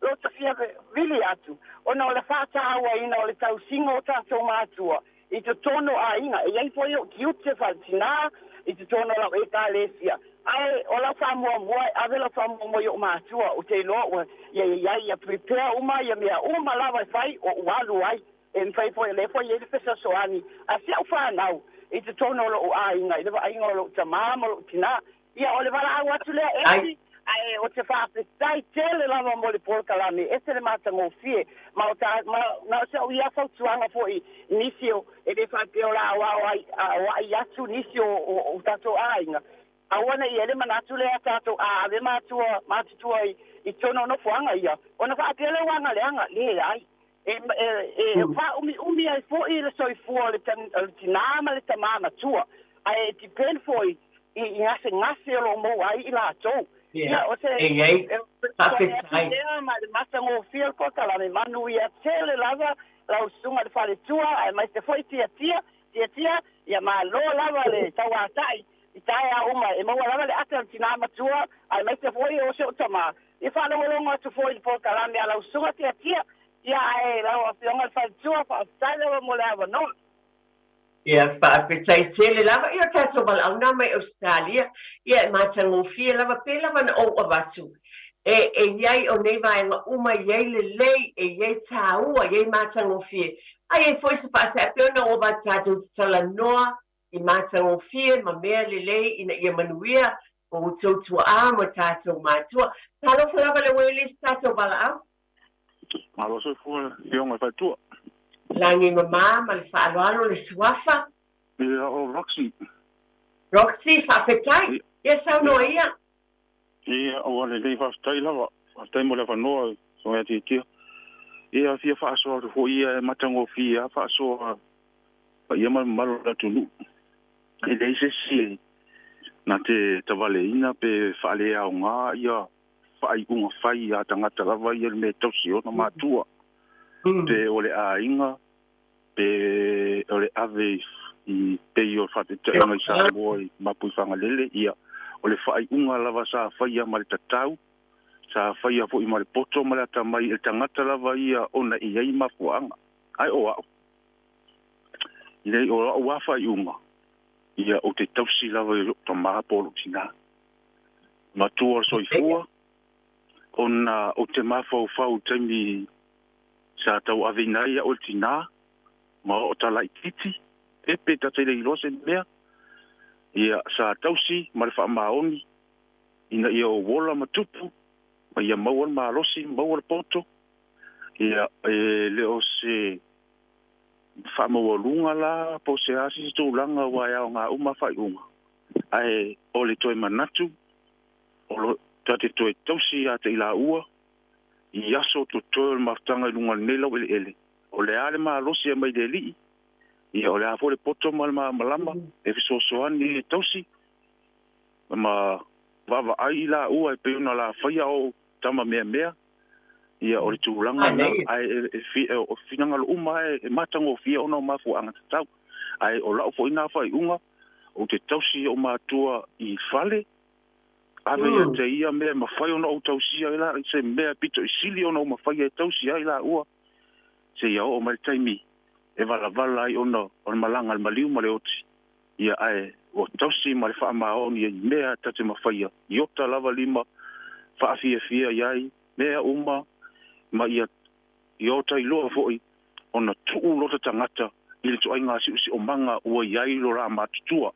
lo te fia vili atu o no le fa ta wa ina o le tau singo o tato matua i te tono a inga e ai foi o kiute faltina i te tono la e talesia ai o la famua moi ave la famua moi o matua o te lo ia prepare uma ia mea uma lava fai o walu ai en fai foi le foi ele pesa soani a se o fa nau i te tono lo a inga i le inga lo tamama lo tina ia o le vala watu le esi ai o te fa tai tele lava mo le polkalame ese le mata ngo fie ma o ta na se o ia fa tuanga foi inisio e le fa pe ola wa ia tu inisio o tato ainga awana ia le manatu le tato a le matua i tono no fuanga ia ona fa pe le wanga le anga le ai fa umi ai foi le soi fu le tinama le tamama tua ai ti pen foi i ngase lo mo ai la to ia o se ma masa ngo feel ko kala me manu ia tele lava la usunga de fale tua ai mai se foi tia ia ma lo lava le tawatai itaya uma e mo lava le atantina matua ai mai se foi o se tama e fala lo ngo tu foi po kala me la usunga tia ia ai la o fionga fale tua fa sala mo lava no ia whaapetai tele lava ia tatou malauna mai Australia ia matango fia lava pe lava na o watu e iai o nei vaenga uma iai lelei e iai tāua iai matango fia ai e foi se whaase apeo na o watu tatou tala noa i matango fia ma mea lelei ina ia manuia o tautua a mo tatou matua talo lava le welis tatou malaau malo so fu fionga fatua langi mama ma le whaaloalo le suafa. Ia o Roxy. Roxy, whaapetai? Ia saunoa ia? Ia o le lei whaapetai lawa. Whaapetai mo le whanoa, so ea tia. Ia fia whaasoa ho ia e matango fia, whaasoa pa ia malo la tunu. E lei se si na te tawale ina pe whaale au ngā ia whaai unga whai a tangata lawa ia me tausi o na mātua. Pe ole a inga pe ole ave i pe yo fate te ngai sa boy mapu fanga lele ia ole fai unga lava sa fai mal tatau sa fai fo i mal poto mal ta mai el tangata lava ia ona i ai mafuanga ai o ile o wa fai unga ia o te tausi lava i to ma polo sina matua soifua ona o te mafau fau temi sa tau avina ia o tina ma o tala ititi e pe tatele i lose mea ia sa tausi ma le whaamaoni ina ia o wola matupu ma ia maua ma losi maua le poto ia le o se whaamawalunga la po se asi tūlanga wai au ngā uma whaiunga. Ai o le toi manatu, o lo tate toi tausi a te ila ua, I aso to toi le maftanga I lunga nela o ele. O le ale maa losi a mai de li, Ia o le afo le poto malama, e fisosoani e tausi, ma vava ai la ua e peuna la whaia o tama mea, Ia o le tūlanga na, ai o finanga lo uma e matango fia ona o mafu anga tatau. Ai o lau fo ina whai unga, o te tausi o mātua I fale, ave ia te ia mea mawhai ona o tausi ai la, se mea pito I sili ona o mawhai e tausi ai la ua, se ia o mai taimi, e vala ai ona o malanga le maliu ma le oti, ia ai o tausi ma le wha maoni e mea tate mawhai iota lava lima, wha fia iai, mea uma, ma ia iota I loa foi, ona tuu lota tangata, I le toa inga si o manga ua iai lo ra matutua.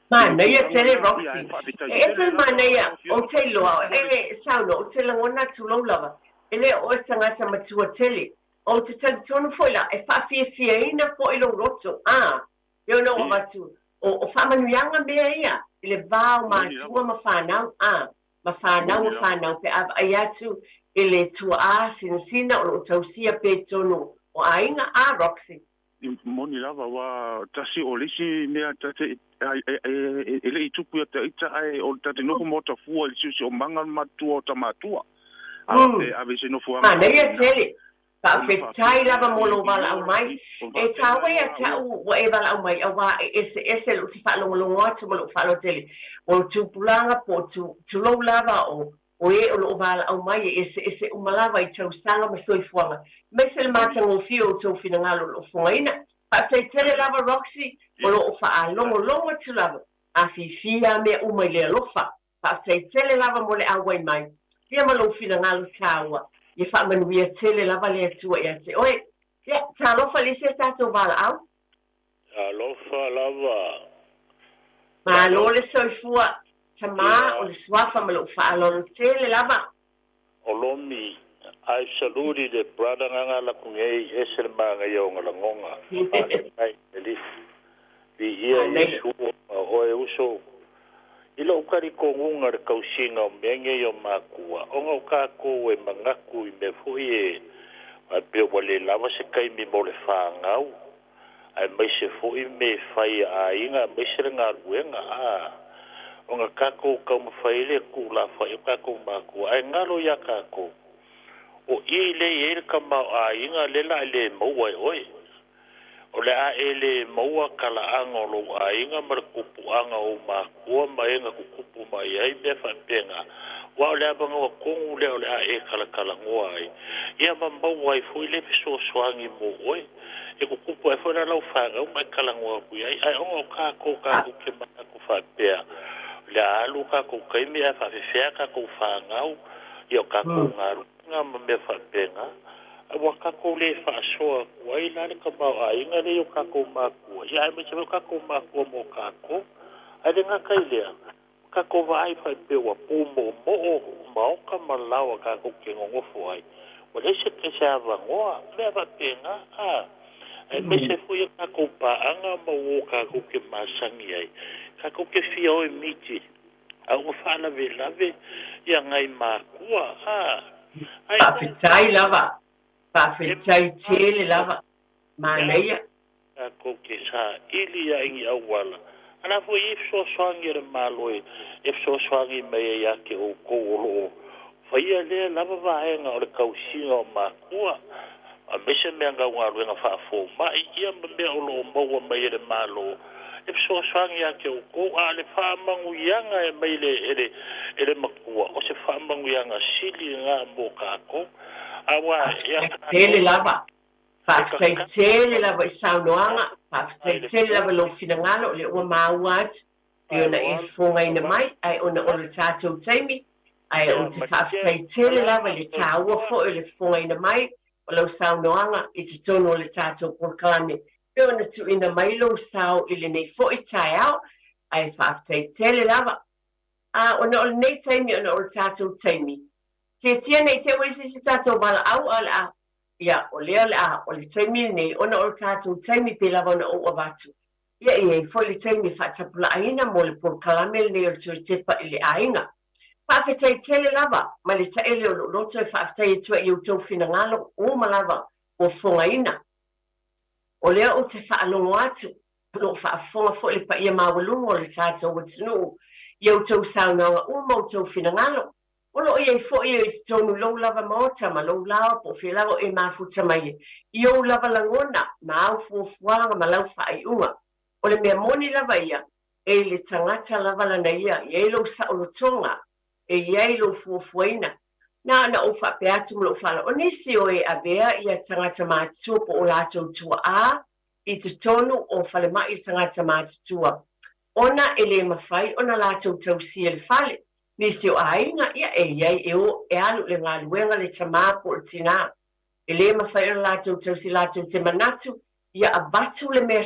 Manea tele Roxy. Ese manea o te loa, sauno, o te langona tulau lava. Ele o sangata matua tele. O te tonu foi la, e fia ina po ilo roto. Eu não matu. O whamanuianga mea ia. Ele vau matua ma whanau pe ava ai atu. Ele tua sina o tausia pe tonu. O ainga Roxy. Moni lava wa tasi o lisi mea tate ele I tupu ia ita ai o tate noko mota fua I susi o manga matua o tamatua. Ave se no fua. Manea tele. Pa fetai lava molo wala au mai. E tawa ia tau wa e wala au mai. Awa ese lo te whalongo atu molo whalo tele. O tupulanga po tulau lava o e o lo wala au mai. Ese umalawa I tau sanga ma soifuanga. Mese le matango fio tau finangalo lo fungaina. Pa te tele lava Roxy. O lo wha longo tu lava. A fia mea umai le alofa. Pa te tele lava mole awai mai. Ia malo finangalo tawa. Ia whamanuia tele lava le atua ia te. Oe, ia, talofa le se tato wala au? Talofa lava. Ma lo le soifua tama o le swafa ma lo whaalono tele lava. Olomi, ai saluri de brada nganga la kungei esel manga ia o ngalangonga. Ai, elif. Di ia isu o e uso. Ila ukari ko ngunga re kausinga o menge yo makua. Onga ukako e mangaku I me fui e a pe wale lava se kai mi mole whangau. Ai mai se fui me whai a inga mai se renga ruenga a. Onga kako kau mawhaile ku la whai o kako makua. Ai ngalo ya kako. O I le e ka mau a inga le la le maua e oi. O le a ele maua kala anga lo a inga mara kupu anga o makua maenga kukupu mai ai me whapenga. Wa o le abanga wa kongu le o le a e kala ngoa ai. Ia ma maua ai fui le piso swangi mo oi. E kukupu ai fui na lau whaga o mai kala ngoa kui ai. Ai onga o kako ke mana ku whapea. Le a alu kako kaimi ai whawhewhea kako whangau. Ia o kako ngaru nga ma me whapenga. Wa kako le whaasoa wai nane ka mau a inga le o kako makua. Ia ai meche kako makua mo kako. Ai le ngaka ilea. Kako vai whai pewa pū mo maoka malawa kako ke ngongofo ai. Wa le se ke se awa ngoa. Lea wapenga. Ai meche fui kako paanga ma o kako ke masangi ai. Kako ke fia o miti. Au whana lave. Ia ngai makua. Whawhitai lava. Whawhitai tele lava. Maneia. Kako ke sa ili a ingi awala. Ana fo if so swangi re maloi. If so swangi mea ya ke o koolo. Whaia lea lava vaenga o le kausinga o makua. A mese mea ngau ngā ruenga whaafo. Mai ia mea o lo maua mai re malo. If so swangi ya ke o ko a le whaamangu ianga e mai le makua. O se whaamangu ianga sili ngā mō kako. Awa ia. Tele lava. Whawhitai tele lava I saunoanga. Whawhitai tele lava lo finangalo le ua mauat. I ona e whonga ina mai. Ai ona o le tātou taimi. Ai o te whawhitai tele lava le tāua fo le whonga ina mai. O lau saunoanga I te tono o le tātou porkane. I ona tu ina mai lo sau I le nei fo I tai au. Ai whawhitai tele lava. Ona o le nei taimi ona o le tātou taimi. Te tia nei te wisi si tātou wala au ala au. ia o lea o le taimi nei ona o tātou taimi pe lava ona o avatu ia ia foi le taimi faatapulaaina mo le polokalame lenei o le tuatepa i le aiga faafetaitele lava ma le taʻele o loʻoloto e faafetai atua i outou finagalo uma lava ua fogaina o lea o te faalogo atu loo faafofoga foʻi le paia maualuga o le tatou atunuu i outou saunoaga uma outou finagalo o loo iai foʻi e tonu lou lava maota ma lou lawa po filago e mafuta mai i ou lava lagona ma au fuafuaga ma lau faaiʻuga o le mea moni lava ia e le tagata lava lana ia iai lou saʻolotoga e iai lou fuafuaina na ana o faapea atu ma loo faaloʻonisi o e avea ia tagata matutua po o latou tuaā i te tonu o falemaʻi le tagata matutua ona e lē mafai ona latou tausia le fale nisi o aiga ia e iai e alu le galuega le tamā po le tinā e lē mafai ona latou tausi latou te manatu ia avatu le mea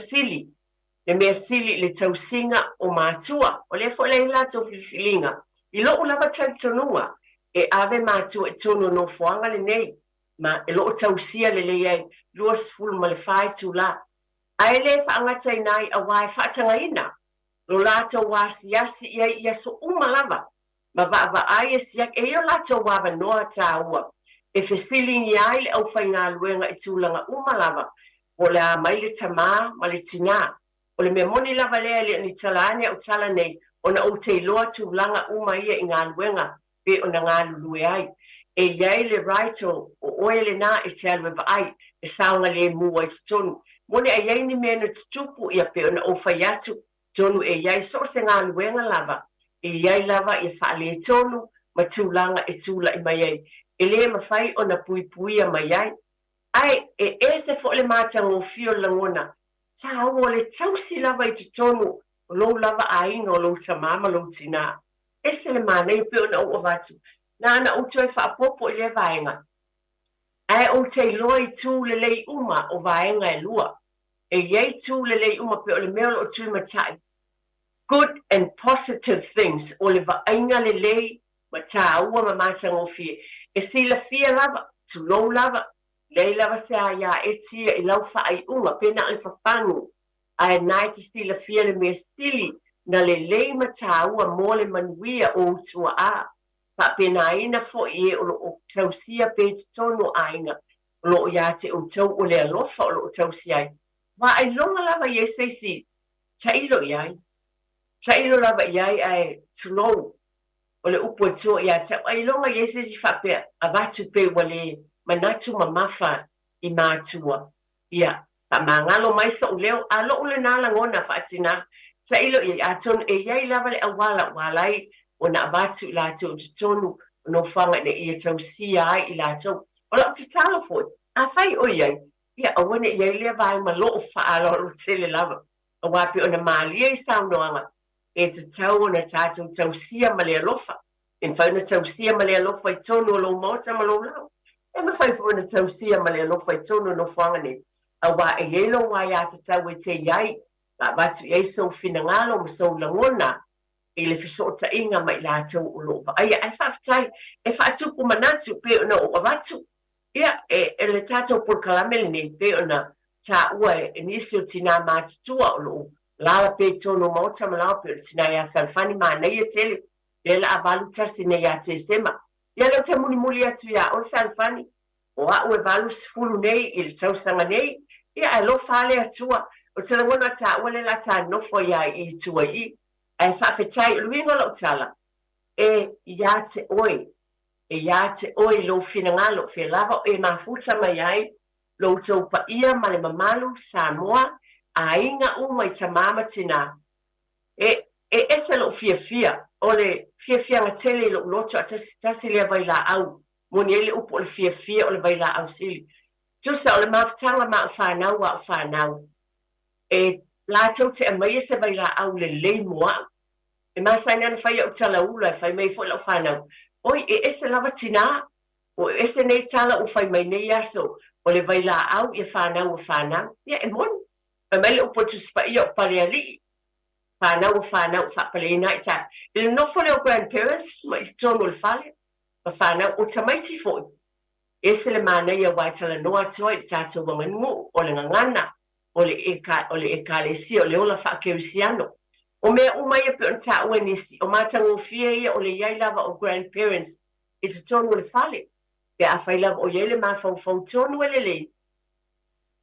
sili le tausiga o matua o lea foʻi lai latou filifiliga i loʻu lava talitonuga e ave matua e tonu nofoaga lenei ma e loo tausia lelei ai 20 ma le faetulā ae lē faagata inā ai auā e faatagaina lo latou asiasi ia so uma lava ma vaavaai e siaki e ia latou avanoa tāua e fesiligia ai le ʻaufaigaluega i tulaga uma lava o le a mai le tamā ma le tinā o le mea moni lava lea le ani talaane au tala nei ona ou te iloa tulaga uma ia i galuega pe ona galulue ai e iai le right o oe lenā e te alu e vaai e saoga lemu ai totonu moni ai ai ni mea na tutupu ia pe ona ou fai atu tonu e iai so o se galuega lava e iai lava ia faalē tonu ma tulaga e tulaʻi mai ai e lē mafai ona puipuia mai ai ai e ese foʻi le matagofio le lagona tāua o le tausi lava i totonu o lou lava aiga o lou tamā ma lou tinā ese le manei pe ona ou avatu na ana outou e faapopo i le vaega ae ou te iloa i tū lelei uma o vaega e lua e iai tū lelei uma pe o le mea o loo tui mataʻi good and positive things o le vaaiga lelei ma tāua ma matagofie e silafia lava tulou lava lei lava se a ia etia i lau faaiʻuga pena le fafagu ae nai te silafia le mea sili na lelei ma tāua mo le manuia o tuaā faapenaina foʻi e o loo tausia pe totonu aiga o loo iā te outou o le alofa o loo tausi ai vaailoga lava iai seisi taʻilo i ai taʻilo lava i ai ae tulou o le upu atua iā taʻailoga iai seisi faapea avatu pe ua lē manatu mamafa i matua ia faamagalo mai soʻu leo a loʻu lenā lagona faatinā taʻilo i atonu e iai lava le aualaʻualai ona avatu i latou totonu no faga ne ia tausia ai i latou o laʻu tatalo foʻi afai o iai ia auana iai lea vae ma loo faaloʻalotele lava auā pe ona malia i saunoaga e tatau ona tatou tausia ma le alofa e mafai ona tausia ma le alofa i tonu o lou maota ma lou lau e mafai foʻi ona tausia ma le alofa i tonu no faga nei auā e iai lou a iā tatau e te iai avatu iai sou finagalo ma sou lagona i le fesootaʻiga ma i latou o loo vaaia ae faafetai e faatupu manatu pe ona o avatu ia e le tatou polokalame lenei pe ona taʻua e nisi o tinā matutua o loo lava pe tonu maota ma lawa pe o le tinā iā falefani manei e tele le laavalu tasi nei iā tesema ia leo te mulimuli atu iā o le falefani o aʻu e 20 nei i le tausaga nei ia e alofa ale atua o te lagona taʻua le la tanofo iā i tuaii ae faafetai o luiga o loʻu tala e iā te oe lou finagalo fe lava e mafuta mai ai loutou paia ma le mamalu Samoa aiga uma i tamā ma tinā e ese loʻu fiafia o le fiafiaga tele i loʻu loto a tasi lea vailaʻau moni ai le upu o le fiafia o le vailaʻau sili tusa o le mafutaga ma o fanau a o fanau e latou te amaia se vailaʻau lelei moaʻu e masaina ana fai aʻu talaula e fai mai foʻi laʻu fanau oi e ese lava tinā o ese nei tala o fai mai nei aso o le vailaʻau ia fanau ia e moni fai mai le upu o tusipaia o palealii fanau faapaleina i ta i le nofo le o grandparents ma i tonu o le fale ma fanau o tamaiti foʻi ese le mana ia waitala noa toi tato wangangu o le ngangana o le ekalesi o le ola whaakeusiano. O mea umai pe on ta nisi o matango fia ia o le iai lava o grandparents i te tonu le fale. Pe a whai lava o iele ma fau tonu le lei.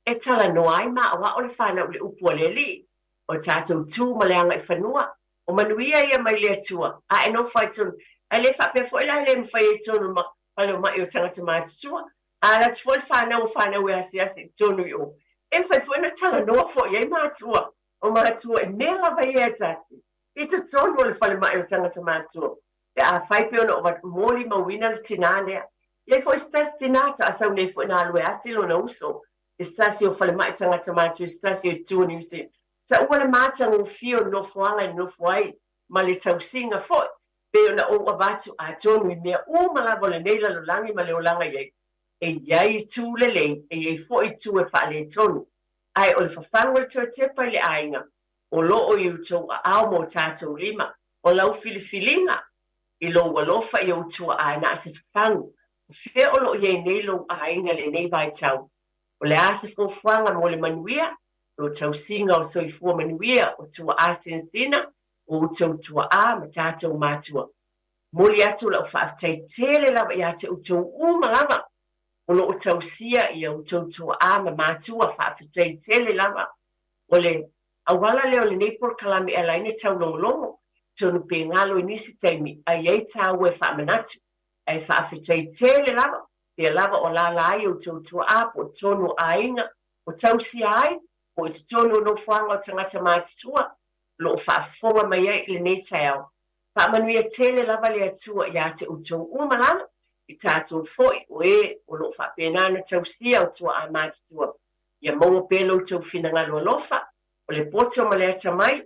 E tala noa ai ma awa o le whana o le upu o le li. O tatou tū ma le anga i whanua. O manuia ia mai le atua. A e no whai tonu. A le whape fo ila le mwhai e tonu ma pale o mai o tangata mātutua. A la tu fo le whana o e asi tonu i o. E whai fo ina tala noa fo iai mātua. O mātua e mea lava i e tasi. I te tonu o le whale mai o tangata mātua. Pe a whai pe ona o wat mōri mawina le tina lea. Iai fo i stasi tinata a sau nei fo ina alue asilo na uso. I stasi o whale mai tangata mātua. I stasi o tuani usi. Ta ua le mātanga o fio no fuala i no fuai. Ma le tausinga fo. Pe ona o wabatu a tonu i mea o malabo le neila lo langi ma le o langa iei. E iai tū le lei. E iei fo i tū e whaale tonu. Ai o le whawhangu le tō tepa i le ainga. O loo i utou a ao mo tātou lima. O lau filifilinga. I lo walofa i utua a na se whawhangu. Whia o loo iei nei lo a inga le nei vai tau. O le ase fōwhanga mo le manuia. O tau singa o soifua manuia. O tua a sina. O utou tua a ma tātou mātua. Moli atu la o whaatai tele lava i ate utou umalama. O lo o tau sia i au tautua a ma mātua whaafitai tele lava. O le awala leo le neipor kalami e laine tau longolongo. Tonu pe ngalo i nisi taimi a iei tau e whaamanatu. E whaafitai tele lava. Te lava o la lai o tautua a po tonu a inga. O tau sia ai. O te tonu no whanga o tangata mātua. Lo o whaafonga mai ai le nei tau. Whaamanuia tele lava le atua i ate utou umalama. I tātou foi o e o lo whapenana tau sia o tua a mātua. Ia maua pelo tau whina ngalo alofa. O le poto ma le ata mai.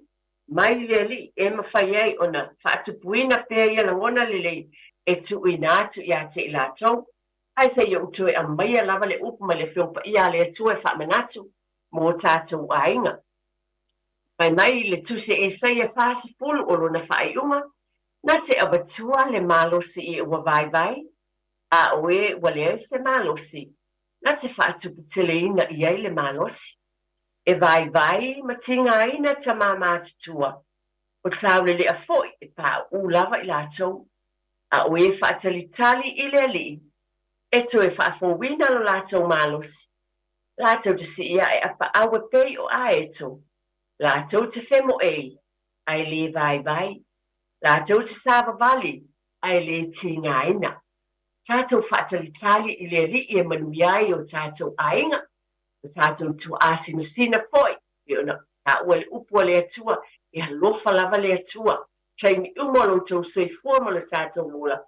Mai le li e mawhai ai o na whaatupuina pēr ia langona le lei. E tu i nātu i ate i lātou. Ai se ia utu e a maia lava le upu ma le whiongpa ia le atua e whaamanatu. Mō tātou a inga. Pai mai le tuse e sei e whaasi pulu o lo na whaiunga. Na te awatua le malosi i ua vai. A oe wale se malosi. Na te whaatupu teleina i ai le malosi. E vai matinga aina ta māmātutua. O taule le a foi e pā lava i lātou. A oe whaatalitali i le ali. E to e whaafowina lo lātou malosi. Lātou te si ia e apa awe pei o a eto. Lātou te whemo ei. Ai le vai. Lātou te sāba vali. Ai le tinga aina. Tātou whaatalitali i le li e manuiai o tātou ainga. O tātou tu asina poi. E ona tā ua le upua le atua. E halofa lava le atua. Taimi umolo tau soifua mo le tātou mula.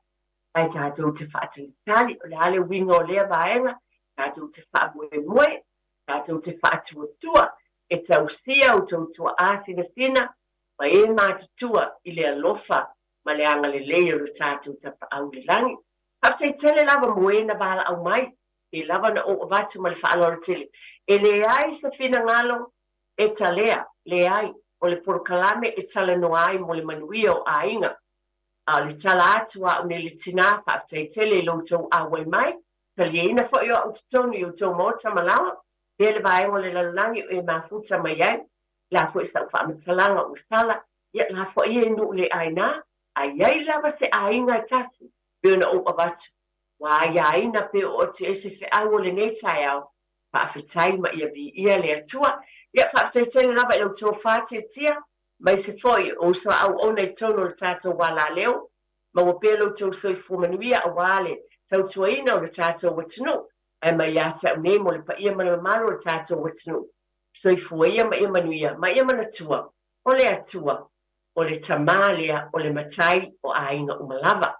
Ai tātou te whaatalitali o le ale winga o lea vaenga. Tātou te whaamue. Tātou te whaatuatua. E tau sia o tau tua asina. Ma e mātutua i le alofa. Ma le anga le leia o tātou te whaau le langi. Hapte tele lava moena bala au mai. E lava na o watu ma le whaalora tele. E le ai sa whina ngalo e talea. Le ai o le porokalame e tala no ai mo le manuia o a inga. A le tala atua o ne le tina hapte tele lo tau awai mai. Talieina fo yo au tutonu yo tau mota malawa. E le vai o le lalangi e mafuta mai ai. La fo isa u whaamatalanga o stala. Ia la fo ie nu le aina. Ai ai lava se a inga tasi. Bena o abatu. Wa ia ina pe o te ese fe au le netai au. Whaafetai ma ia vi ia le atua. Ia whaafetai lava i lo tō whātia tia. Mai se foi o so au o nei tono le tātou wala leo. Ma o pelo tō soi fumanuia a wale. Tau tuaina o le tātou watinu. Ai mai ata au nei mo le pa ia mana maro le tātou watinu. Soi fuaia ma ia manuia. Ma ia manatua. O le atua. O le tamalea o le matai o a inga umalava.